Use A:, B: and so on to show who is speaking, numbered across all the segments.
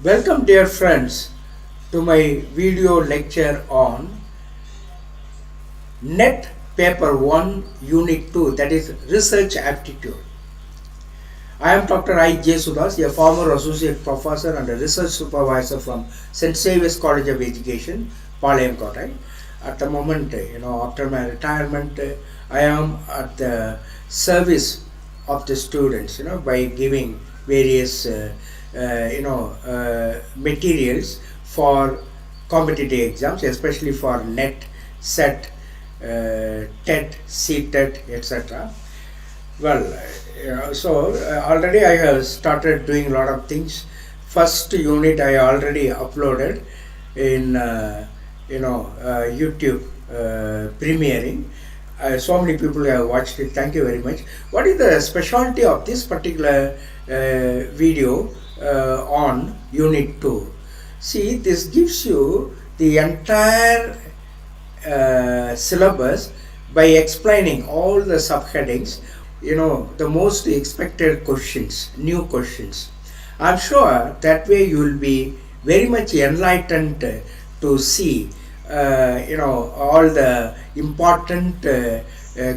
A: Welcome dear friends to my video lecture on NET Paper 1 Unit 2, that is Research Aptitude. I am Dr.I.JESU DOSS, a former Associate Professor and a Research Supervisor from St.Xavier's College of Education, Palayamkotti. At the moment, after my retirement, I am at the service of the students, by giving various materials for competitive exams, especially for NET, SET, TET, CTET, etc. Well, already I have started doing a lot of things. First unit I already uploaded in YouTube premiering. So many people have watched it. Thank you very much. What is the specialty of this particular video on Unit 2? See, this gives you the entire syllabus by explaining all the subheadings, the most expected questions, new questions. I'm sure that way you will be very much enlightened to see all the important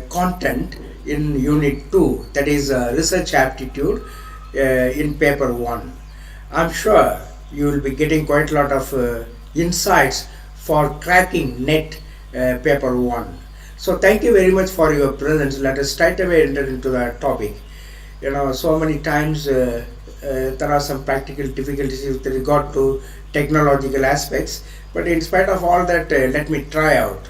A: content in Unit 2, that is Research Aptitude in Paper 1. I'm sure you will be getting quite a lot of insights for cracking NET Paper 1. So thank you very much for your presence. Let us straight away enter into the topic. So many times there are some practical difficulties with regard to technological aspects, but in spite of all that, let me try out.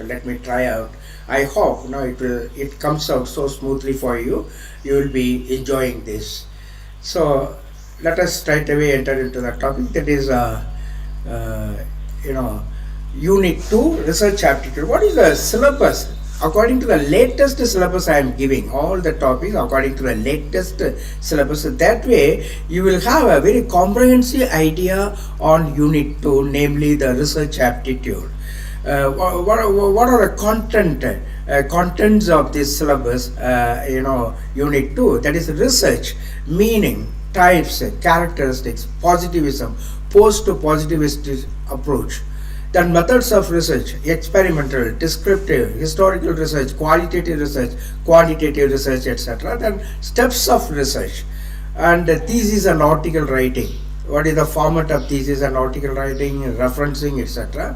A: I hope it comes out so smoothly for you. You will be enjoying this. So let us straight away enter into the topic, that is Unit 2 Research Aptitude. What is the syllabus? According to the latest syllabus I am giving all the topics according to the latest syllabus. That way you will have a very comprehensive idea on Unit 2, namely the Research Aptitude. What are the contents of this syllabus, Unit 2, that is research, meaning, types, characteristics, positivism, post-positivist approach. Then methods of research: experimental, descriptive, historical research, qualitative research, quantitative research, etc. Then steps of research, and thesis and article writing. What is the format of thesis and article writing, referencing, etc.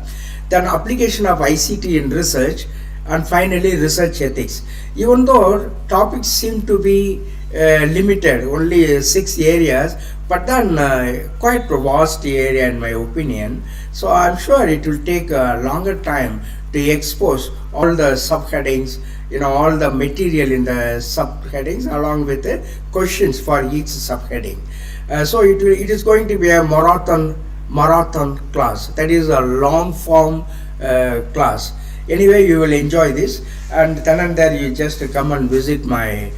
A: Then application of ICT in research, and finally research ethics. Even though topics seem to be limited, only 6 areas, but then quite a vast area in my opinion. So I'm sure it will take a longer time to expose all the subheadings, all the material in the subheadings along with the questions for each subheading. So it is going to be a marathon class, that is a long form class. Anyway, you will enjoy this, and then and there you just come and visit my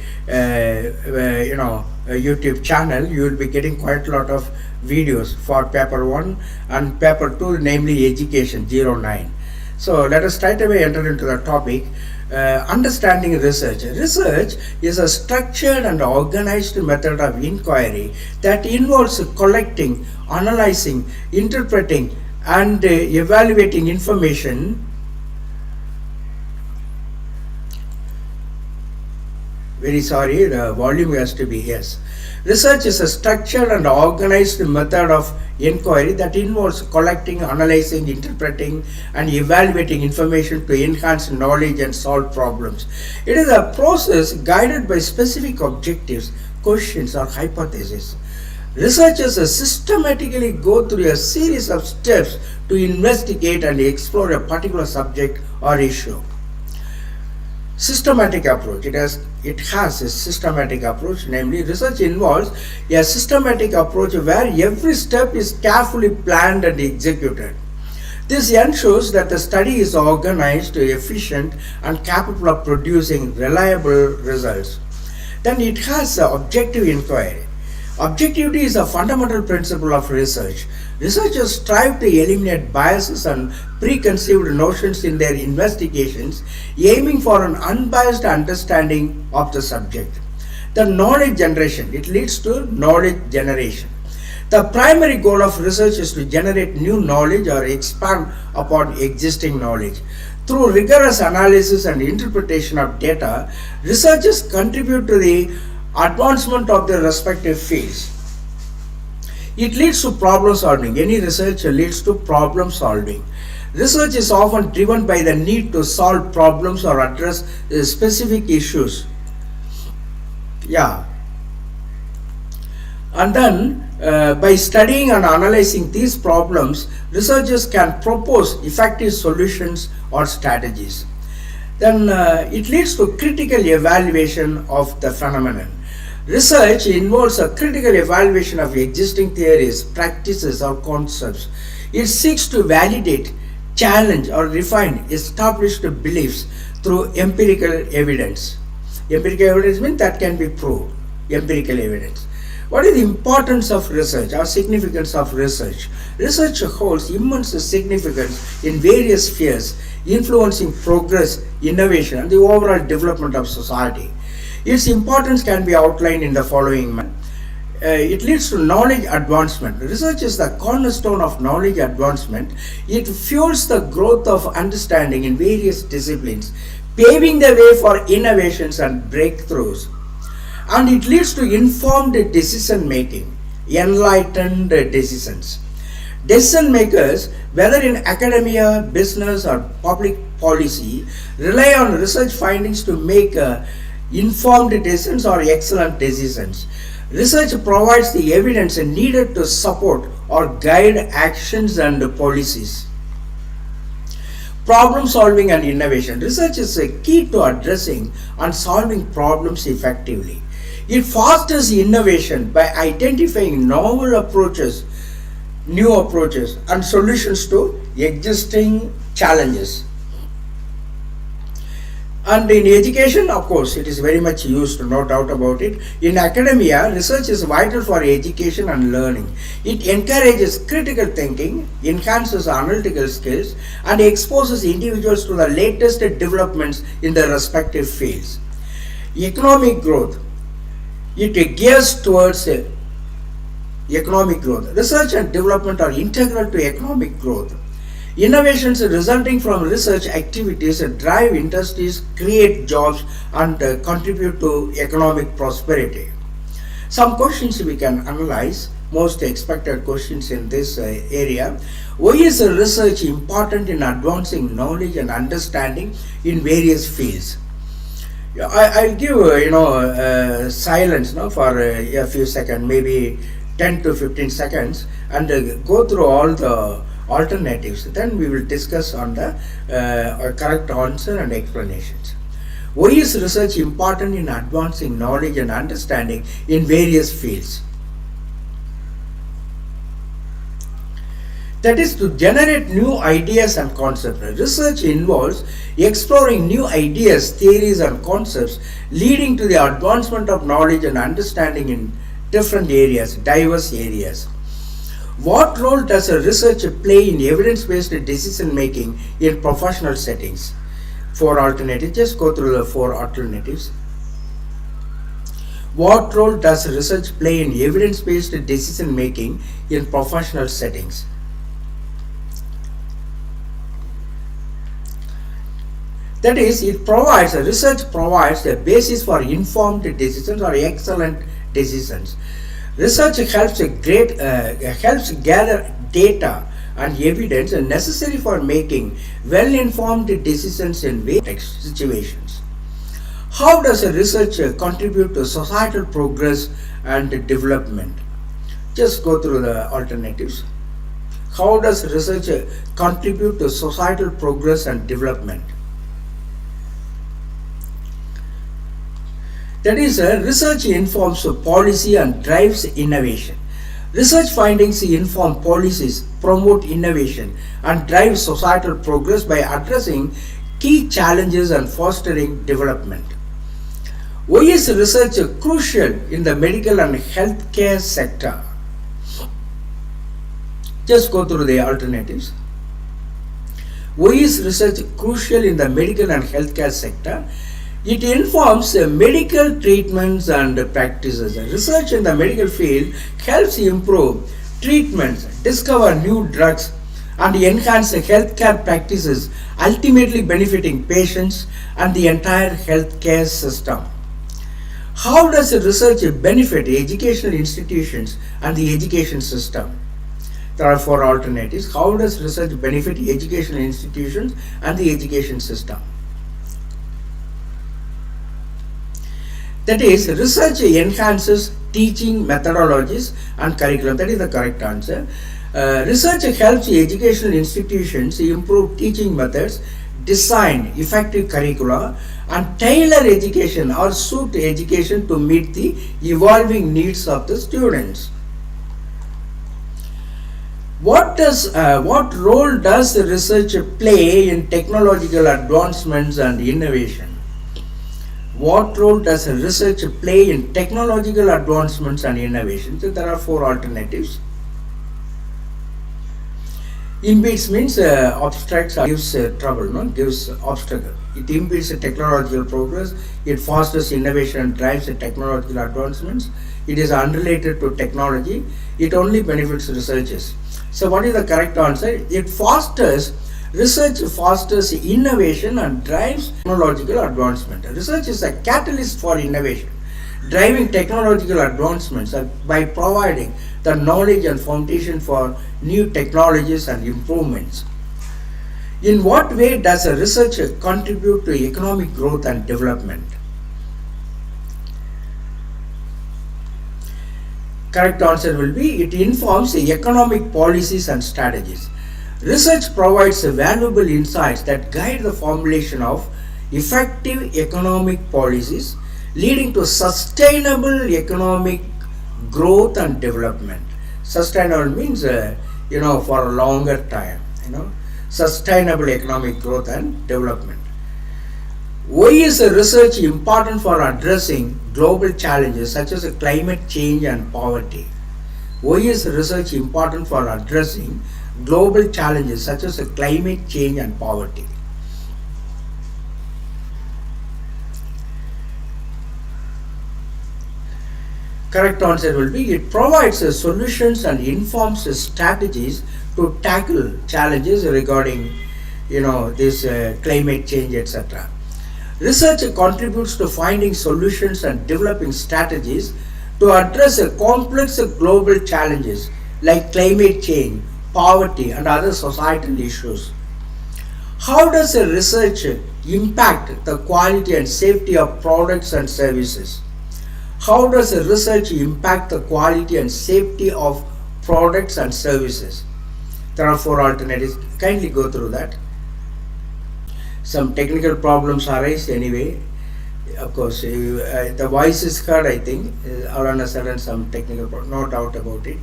A: YouTube channel. You will be getting quite a lot of videos for Paper 1 and Paper 2, namely Education 09. So let us straight away enter into the topic. Understanding research. Research is a structured and organized method of inquiry that involves collecting, analyzing, interpreting, and evaluating information. Very sorry, the volume has to be yes. Research is a structured and organized method of inquiry that involves collecting, analyzing, interpreting, and evaluating information to enhance knowledge and solve problems. It is a process guided by specific objectives, questions, or hypotheses. Researchers systematically go through a series of steps to investigate and explore a particular subject or issue. Systematic approach. It has a systematic approach, namely research involves a systematic approach where every step is carefully planned and executed. This ensures that the study is organized, efficient, and capable of producing reliable results. Then it has objective inquiry. Objectivity is a fundamental principle of research. Researchers strive to eliminate biases and preconceived notions in their investigations, aiming for an unbiased understanding of the subject. The knowledge generation, it leads to knowledge generation. The primary goal of research is to generate new knowledge or expand upon existing knowledge. Through rigorous analysis and interpretation of data, researchers contribute to the advancement of their respective fields. It leads to problem solving. Any research leads to problem solving. Research is often driven by the need to solve problems or address specific issues. Yeah. And then by studying and analyzing these problems, researchers can propose effective solutions or strategies. Then it leads to critical evaluation of the phenomenon. Research involves a critical evaluation of existing theories, practices, or concepts. It seeks to validate, challenge, or refine established beliefs through empirical evidence. Empirical evidence means that can be proved. Empirical evidence. What is the importance of research or significance of research? Research holds immense significance in various spheres, influencing progress, innovation, and the overall development of society. Its importance can be outlined in the following manner. It leads to knowledge advancement. Research is the cornerstone of knowledge advancement. It fuels the growth of understanding in various disciplines, paving the way for innovations and breakthroughs. And it leads to informed decision making, enlightened decisions. Decision makers, whether in academia, business, or public policy, rely on research findings to make informed decisions or excellent decisions. Research provides the evidence needed to support or guide actions and policies. Problem solving and innovation. Research is a key to addressing and solving problems effectively. It fosters innovation by identifying novel approaches, new approaches, and solutions to existing challenges. And in education, of course, it is very much used, no doubt about it. In academia, research is vital for education and learning. It encourages critical thinking, enhances analytical skills, and exposes individuals to the latest developments in their respective fields. Economic growth. It gears towards economic growth. Research and development are integral to economic growth. Innovations resulting from research activities drive industries, create jobs, and contribute to economic prosperity. Some questions we can analyze, most expected questions in this area. Why is research important in advancing knowledge and understanding in various fields? I'll give silence for a few seconds, maybe 10 to 15 seconds, and go through all the alternatives. Then we will discuss on the correct answer and explanations. Why is research important in advancing knowledge and understanding in various fields? That is to generate new ideas and concepts. Research involves exploring new ideas, theories, and concepts, leading to the advancement of knowledge and understanding in different areas, diverse areas. What role does research play in evidence-based decision making in professional settings? 4 alternatives. Just go through the 4 alternatives. What role does research play in evidence-based decision making in professional settings? That is, research provides a basis for informed decisions or excellent decisions. Research helps gather data and evidence necessary for making well-informed decisions in various situations. How does research contribute to societal progress and development? Just go through the alternatives. How does research contribute to societal progress and development? That is, research informs policy and drives innovation. Research findings inform policies, promote innovation, and drive societal progress by addressing key challenges and fostering development. Why is research crucial in the medical and healthcare sector? Just go through the alternatives. Why is research crucial in the medical and healthcare sector? It informs medical treatments and practices. Research in the medical field helps improve treatments, discover new drugs, and enhance healthcare practices, ultimately benefiting patients and the entire healthcare system. How does research benefit educational institutions and the education system? There are four alternatives. How does research benefit educational institutions and the education system? That is, research enhances teaching methodologies and curriculum. That is the correct answer. Research helps educational institutions improve teaching methods, design effective curricula, and tailor education or suit education to meet the evolving needs of the students. What role does research play in technological advancements and innovation? What role does research play in technological advancements and innovation? So there are four alternatives. Impedes means obstructs or gives trouble, gives obstacle. It impedes technological progress. It fosters innovation and drives technological advancements. It is unrelated to technology. It only benefits researchers. So what is the correct answer? Research fosters innovation and drives technological advancement. Research is a catalyst for innovation, driving technological advancements by providing the knowledge and foundation for new technologies and improvements. In what way does research contribute to economic growth and development? Correct answer will be, it informs economic policies and strategies. Research provides valuable insights that guide the formulation of effective economic policies, leading to sustainable economic growth and development. Sustainable means, for a longer time, sustainable economic growth and development. Why is research important for addressing global challenges such as climate change and poverty? Why is research important for addressing global challenges such as climate change and poverty? Correct answer will be, it provides solutions and informs strategies to tackle challenges regarding this climate change, etc. Research contributes to finding solutions and developing strategies to address complex global challenges like climate change, poverty, and other societal issues. How does research impact the quality and safety of products and services? How does research impact the quality and safety of products and services? There are four alternatives. Kindly go through that. Some technical problems arise anyway. Of course, the voice is heard, I think. All on a sudden, some technical problem, no doubt about it.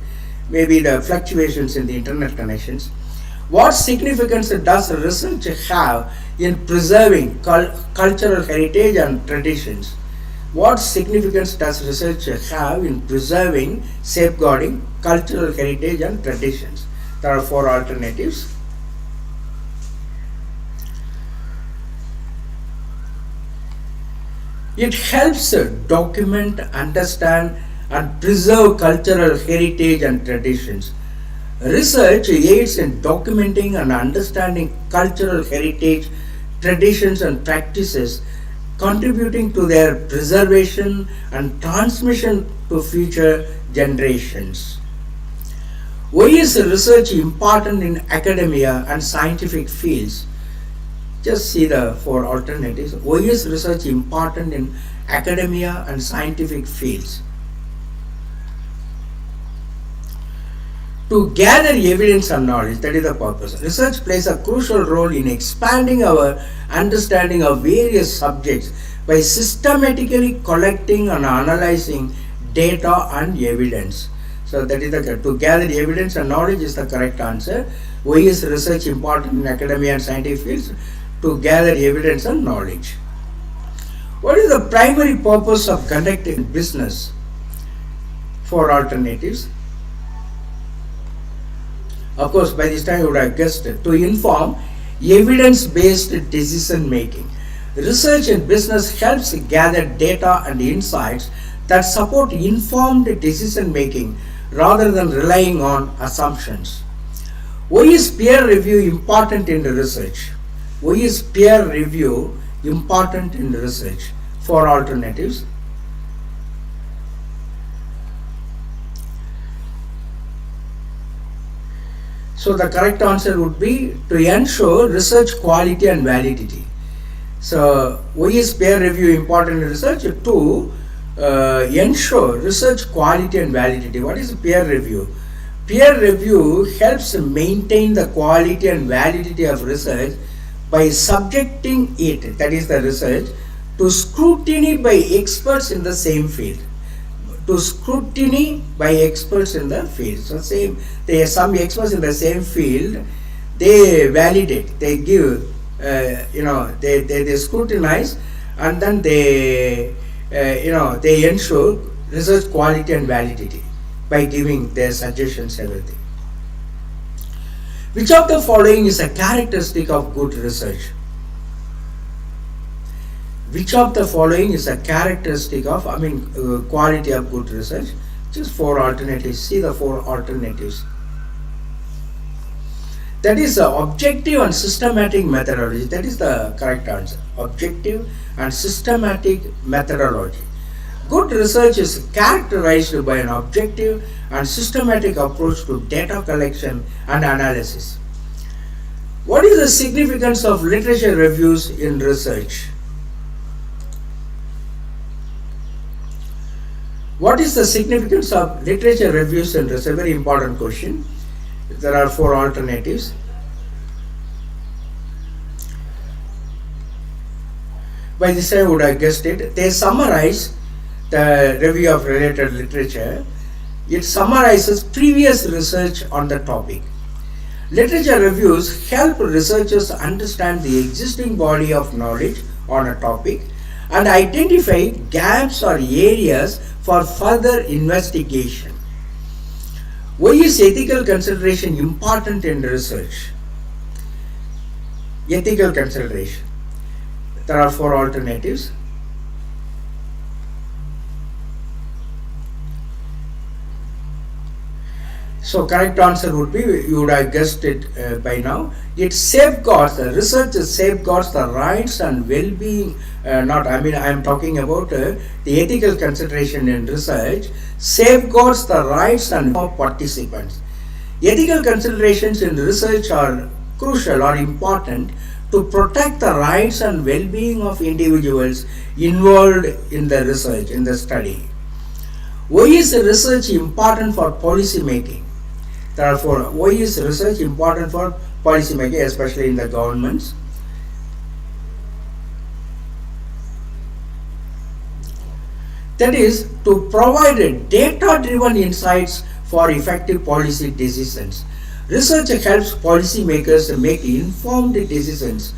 A: Maybe the fluctuations in the internet connections. What significance does research have in preserving cultural heritage and traditions? What significance does research have in preserving, safeguarding cultural heritage and traditions? There are four alternatives. It helps document, understand, and preserve cultural heritage and traditions. Research aids in documenting and understanding cultural heritage, traditions, and practices, contributing to their preservation and transmission to future generations. Why is research important in academia and scientific fields? Just see the four alternatives. Why is research important in academia and scientific fields? To gather evidence and knowledge, that is the purpose. Research plays a crucial role in expanding our understanding of various subjects by systematically collecting and analyzing data and evidence. So that is to gather evidence and knowledge is the correct answer. Why is research important in academia and scientific fields? To gather evidence and knowledge. What is the primary purpose of conducting business? Four alternatives. Of course, by this time you would have guessed it. To inform evidence-based decision making. Research in business helps gather data and insights that support informed decision making rather than relying on assumptions. Why is peer review important in research? Why is peer review important in research? 4 alternatives. So the correct answer would be to ensure research quality and validity. So why is peer review important in research? To ensure research quality and validity. What is peer review? Peer review helps maintain the quality and validity of research by subjecting it, that is the research, to scrutiny by experts in the same field. To scrutiny by experts in the field. So some experts in the same field, they validate, they give, they scrutinize, and then they ensure research quality and validity by giving their suggestions, everything. Which of the following is a characteristic of good research? Which of the following is a characteristic of, quality of good research? Just 4 alternatives. See the 4 alternatives. That is objective and systematic methodology. That is the correct answer. Objective and systematic methodology. Good research is characterized by an objective and systematic approach to data collection and analysis. What is the significance of literature reviews in research? What is the significance of literature reviews in research? A very important question. There are 4 alternatives. By this I would have guessed it. They summarize the review of related literature. It summarizes previous research on the topic. Literature reviews help researchers understand the existing body of knowledge on a topic and identify gaps or areas for further investigation. Why is ethical consideration important in research? Ethical consideration. There are 4 alternatives. So correct answer would be, you would have guessed it by now. It safeguards, the research safeguards the rights and well-being, I am talking about the ethical consideration in research, safeguards the rights and of participants. Ethical considerations in research are crucial or important to protect the rights and well-being of individuals involved in the research, in the study. Why is research important for policy making? Therefore, why is research important for policy making, especially in the governments? That is, to provide data-driven insights for effective policy decisions. Research helps policymakers make informed decisions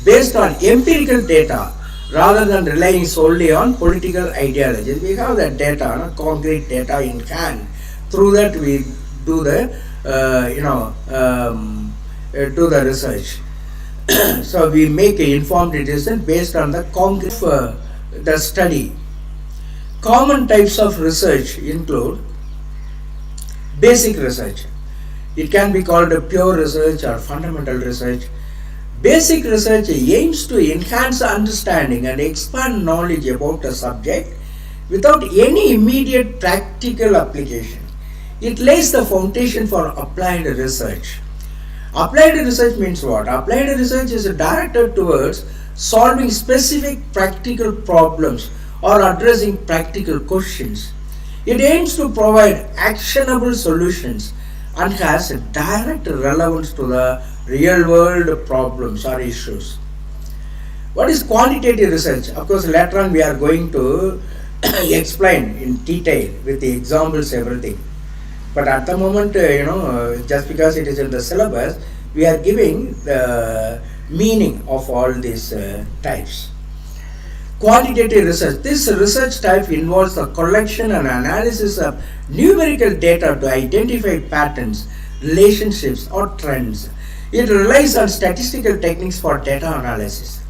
A: based on empirical data rather than relying solely on political ideologies. We have that data, concrete data in hand. Through that we do the research. So we make an informed decision based on the concrete the study. Common types of research include basic research. It can be called a pure research or fundamental research. Basic research aims to enhance understanding and expand knowledge about a subject without any immediate practical application. It lays the foundation for applied research. Applied research means what? Applied research is directed towards solving specific practical problems or addressing practical questions. It aims to provide actionable solutions and has a direct relevance to the real world problems or issues. What is quantitative research? Of course, later on we are going to explain in detail with the examples, everything. But at the moment, just because it is in the syllabus, we are giving the meaning of all these types. Quantitative research. This research type involves the collection and analysis of numerical data to identify patterns, relationships, or trends. It relies on statistical techniques for data analysis.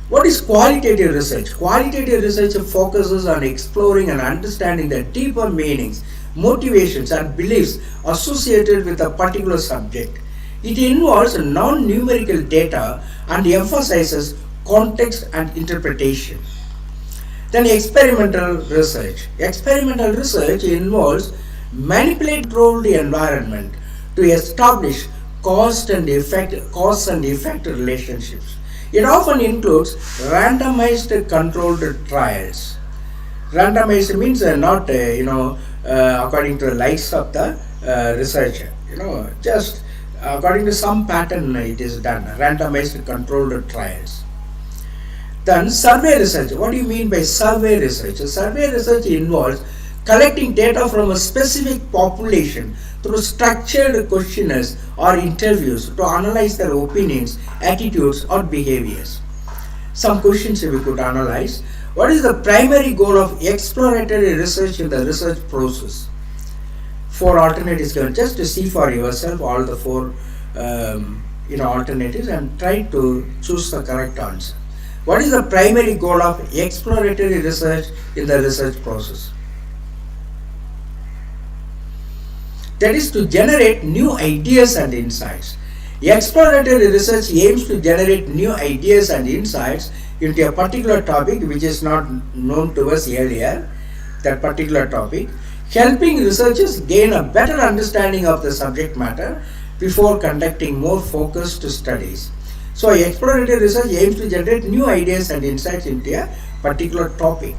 A: What is qualitative research? Qualitative research focuses on exploring and understanding the deeper meanings, motivations and beliefs associated with a particular subject. It involves non-numerical data and emphasizes context and interpretation. Then experimental research. Experimental research involves manipulating controlled environment to establish cause and effect relationships. It often includes randomized controlled trials. Randomized means not according to the likes of the researcher. Just according to some pattern it is done. Randomized controlled trials. Then survey research. What do you mean by survey research? Survey research involves collecting data from a specific population through structured questionnaires or interviews to analyze their opinions, attitudes or behaviors. Some questions we could analyze. What is the primary goal of exploratory research in the research process? 4 alternatives given. Just to see for yourself all the 4 alternatives and try to choose the correct answer. What is the primary goal of exploratory research in the research process? That is to generate new ideas and insights. Exploratory research aims to generate new ideas and insights into a particular topic which is not known to us earlier, that particular topic, helping researchers gain a better understanding of the subject matter before conducting more focused studies. So exploratory research aims to generate new ideas and insights into a particular topic.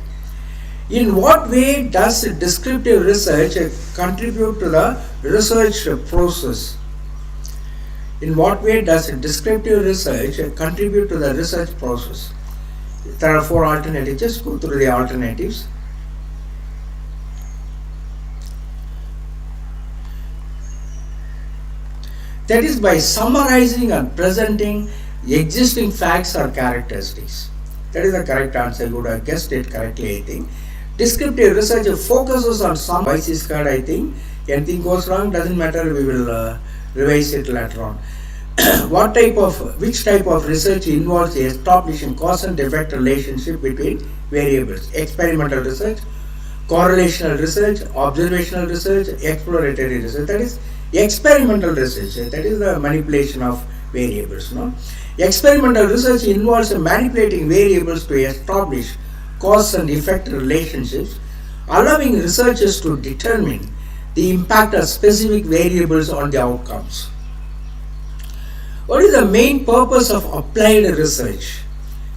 A: In what way does descriptive research contribute to the research process? In what way does descriptive research contribute to the research process? There are 4 alternatives. Just go through the alternatives. That is by summarizing and presenting existing facts or characteristics. That is the correct answer. You would have guessed it correctly, I think. Descriptive research focuses on some voice is heard, I think. Anything goes wrong, doesn't matter, we will revise it later on. Which type of research involves establishing cause and effect relationship between variables? Experimental research, correlational research, observational research, exploratory research. That is experimental research. That is the manipulation of variables. Experimental research involves manipulating variables to establish cause and effect relationships, allowing researchers to determine the impact of specific variables on the outcomes. What is the main purpose of applied research?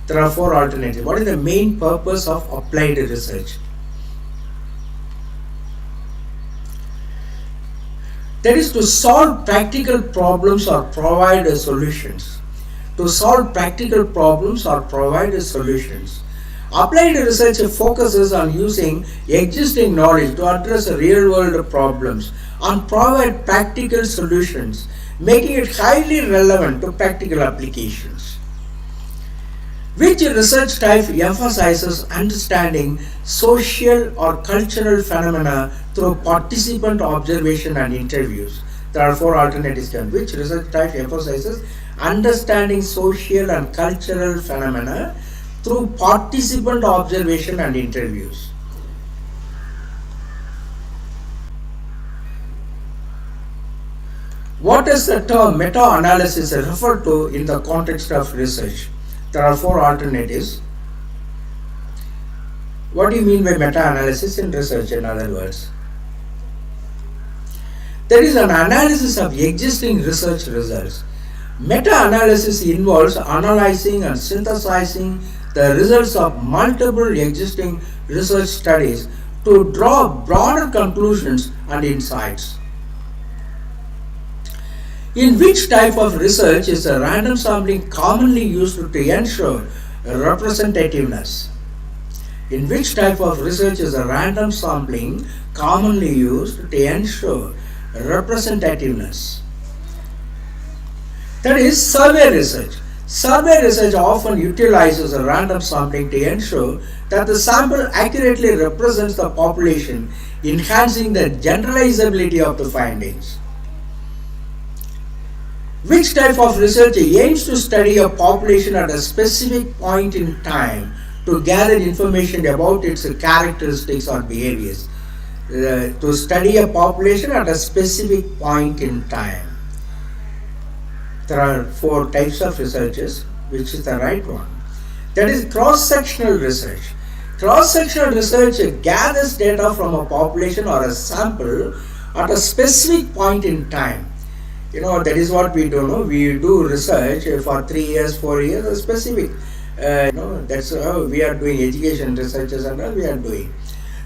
A: There are 4 alternatives. What is the main purpose of applied research? That is to solve practical problems or provide solutions. To solve practical problems or provide solutions. Applied research focuses on using existing knowledge to address real-world problems and provide practical solutions, making it highly relevant to practical applications. Which research type emphasizes understanding social or cultural phenomena through participant observation and interviews? There are 4 alternatives. Which research type emphasizes understanding social and cultural phenomena through participant observation and interviews? What does the term meta-analysis refer to in the context of research? There are 4 alternatives. What do you mean by meta-analysis in research, in other words? There is an analysis of existing research results. Meta-analysis involves analyzing and synthesizing the results of multiple existing research studies to draw broader conclusions and insights. In which type of research is a random sampling commonly used to ensure representativeness? In which type of research is a random sampling commonly used to ensure representativeness? That is survey research. Survey research often utilizes a random sampling to ensure that the sample accurately represents the population, enhancing the generalizability of the findings. Which type of research aims to study a population at a specific point in time to gather information about its characteristics or behaviors? to study a population at a specific point in time. There are 4 types of researches. Which is the right one? That is cross-sectional research. Cross-sectional research gathers data from a population or a sample at a specific point in time. That is what we do. No? We do research for 3 years, 4 years, a specific. That's how we are doing education researches and all we are doing.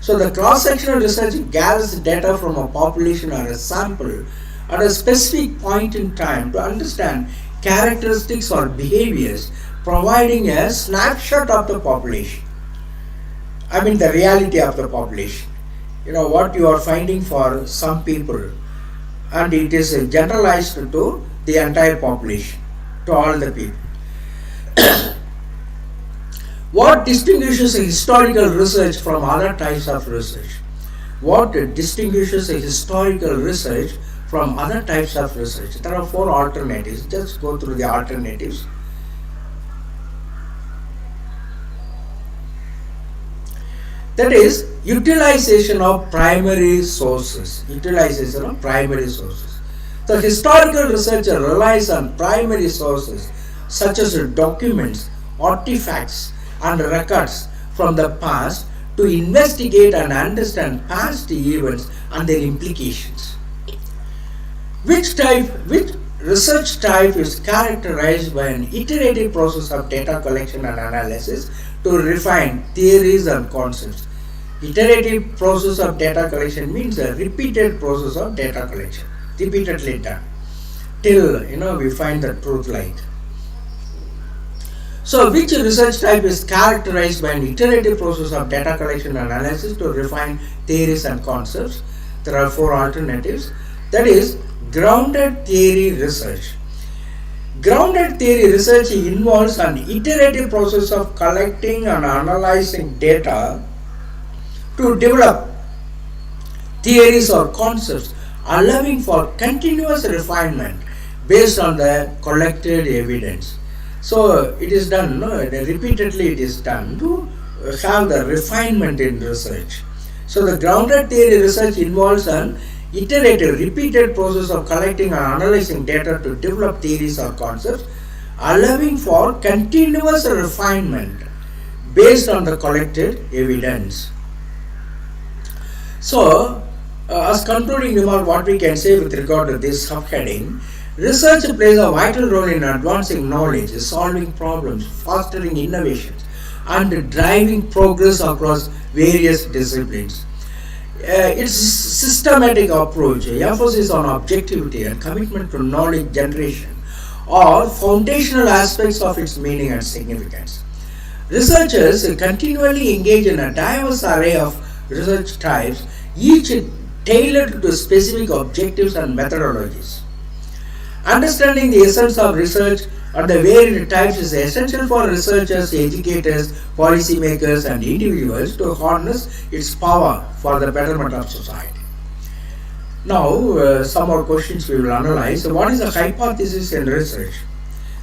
A: So the cross-sectional research gathers data from a population or a sample at a specific point in time to understand characteristics or behaviors, providing a snapshot of the population. I mean the reality of the population. What you are finding for some people, and it is generalized to the entire population, to all the people. What distinguishes historical research from other types of research? What distinguishes historical research from other types of research? There are 4 alternatives. Just go through the alternatives. That is utilization of primary sources. Utilization of primary sources. The historical researcher relies on primary sources such as documents, artifacts, and records from the past to investigate and understand past events and their implications. Which research type is characterized by an iterative process of data collection and analysis to refine theories and concepts? Iterative process of data collection means a repeated process of data collection, repeatedly done, till we find the truth light. So which research type is characterized by an iterative process of data collection and analysis to refine theories and concepts? There are 4 alternatives. That is grounded theory research. Grounded theory research involves an iterative process of collecting and analyzing data to develop theories or concepts, allowing for continuous refinement based on the collected evidence. So it is done, repeatedly it is done to have the refinement in research. So the grounded theory research involves an iterative, repeated process of collecting and analyzing data to develop theories or concepts, allowing for continuous refinement based on the collected evidence. So, as concluding remark, what we can say with regard to this subheading, research plays a vital role in advancing knowledge, solving problems, fostering innovations, and driving progress across various disciplines. Its systematic approach, emphasis on objectivity and commitment to knowledge generation are foundational aspects of its meaning and significance. Researchers continually engage in a diverse array of research types, each tailored to specific objectives and methodologies. Understanding the essence of research and the varied types is essential for researchers, educators, policymakers, and individuals to harness its power for the betterment of society. Now, some more questions we will analyze. What is the hypothesis in research?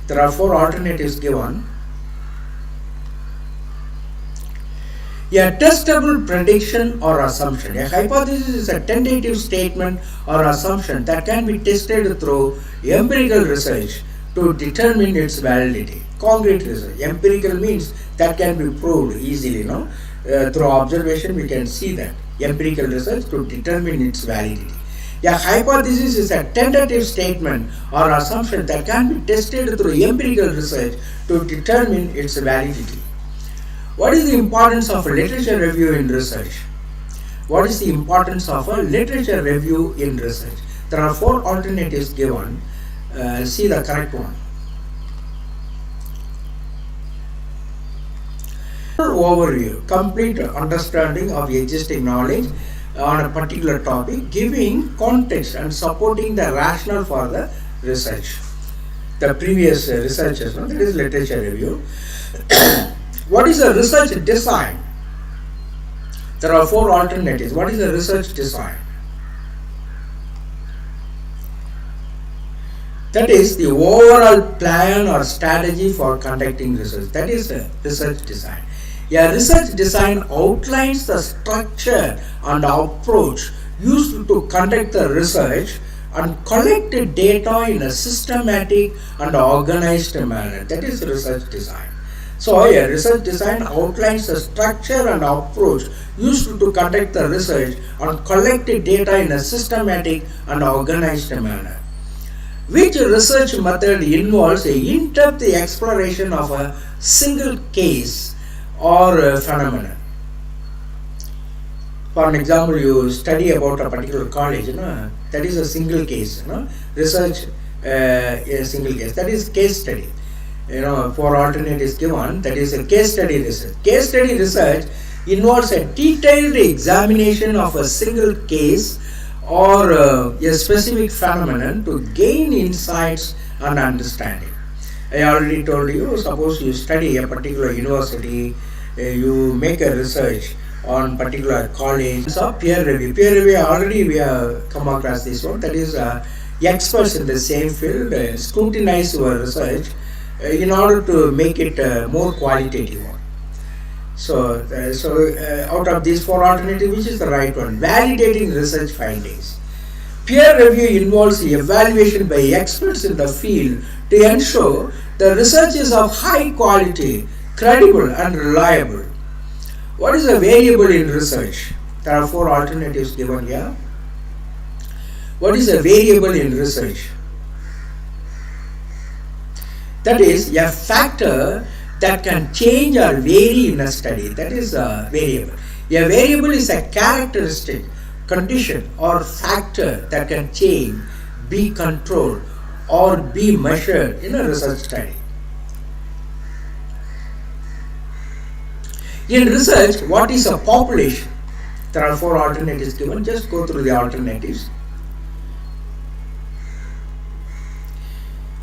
A: There are 4 alternatives given. A testable prediction or assumption. A hypothesis is a tentative statement or assumption that can be tested through empirical research to determine its validity. Concrete research. Empirical means that can be proved easily, through observation we can see that. Empirical research to determine its validity. A hypothesis is a tentative statement or assumption that can be tested through empirical research to determine its validity. What is the importance of a literature review in research? What is the importance of a literature review in research? There are 4 alternatives given. See the correct one. Overview, complete understanding of existing knowledge on a particular topic, giving context and supporting the rationale for the research. The previous researchers, that is literature review. What is the research design? There are 4 alternatives. What is the research design? That is the overall plan or strategy for conducting research. That is the research design. A research design outlines the structure and approach used to conduct the research and collect data in a systematic and organized manner. That is research design. So a research design outlines the structure and approach used to conduct the research and collect data in a systematic and organized manner. Which research method involves an in-depth exploration of a single case or phenomenon. For an example, you study about a particular college, that is a single case, research a single case, that is case study. Four alternatives given, that is a case study research. Case study research involves a detailed examination of a single case or a specific phenomenon to gain insights and understanding. I already told you, suppose you study a particular university, you make a research on particular college. So peer review. Peer review, already we have come across this one, that is experts in the same field scrutinize your research in order to make it more qualitative one. So out of these four alternatives, which is the right one? Validating research findings. Peer review involves the evaluation by experts in the field to ensure the research is of high quality, credible and reliable. What is a variable in research? There are four alternatives given here. What is a variable in research? That is a factor that can change or vary in a study. That is a variable. A variable is a characteristic, condition or factor that can change, be controlled or be measured in a research study. In research, what is a population? There are four alternatives given. Just go through the alternatives.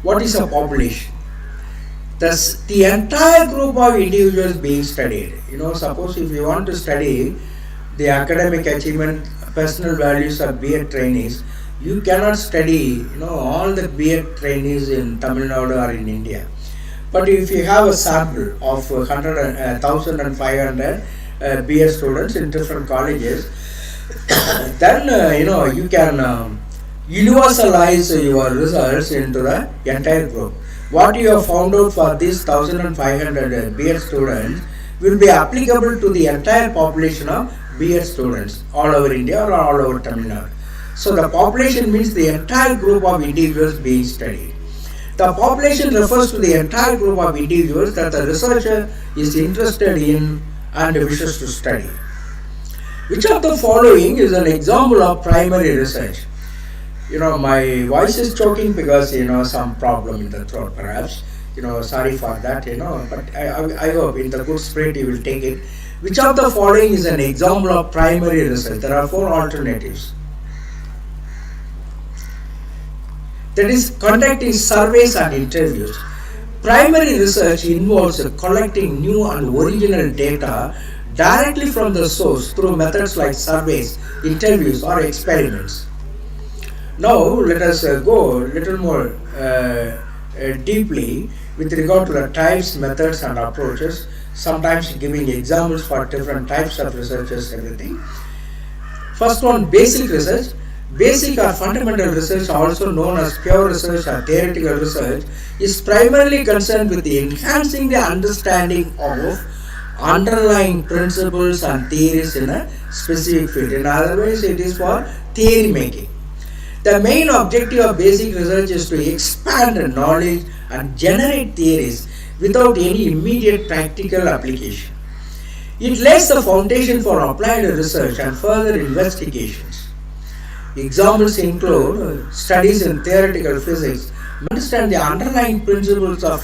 A: What is a population? Thus, the entire group of individuals being studied. Suppose if you want to study the academic achievement, personal values of B.Ed trainees, you cannot study all the B.Ed trainees in Tamil Nadu or in India. But if you have a sample of 1,500 B.Ed students in different colleges, then you can universalize your results into the entire group. What you have found out for these 1,500 B.Ed students will be applicable to the entire population of B.Ed students all over India or all over Tamil Nadu. So the population means the entire group of individuals being studied. The population refers to the entire group of individuals that the researcher is interested in and wishes to study. Which of the following is an example of primary research? My voice is choking because some problem in the throat perhaps. Sorry for that, but I hope in the good spirit you will take it. Which of the following is an example of primary research? There are four alternatives. That is conducting surveys and interviews. Primary research involves collecting new and original data directly from the source through methods like surveys, interviews or experiments. Now let us go a little more deeply with regard to the types, methods and approaches, sometimes giving examples for different types of researches, everything. First one, basic research. Basic or fundamental research, also known as pure research or theoretical research, is primarily concerned with enhancing the understanding of underlying principles and theories in a specific field. In other words, it is for theory making. The main objective of basic research is to expand knowledge and generate theories without any immediate practical application. It lays the foundation for applied research and further investigations. Examples include studies in theoretical physics, understand the underlying principles of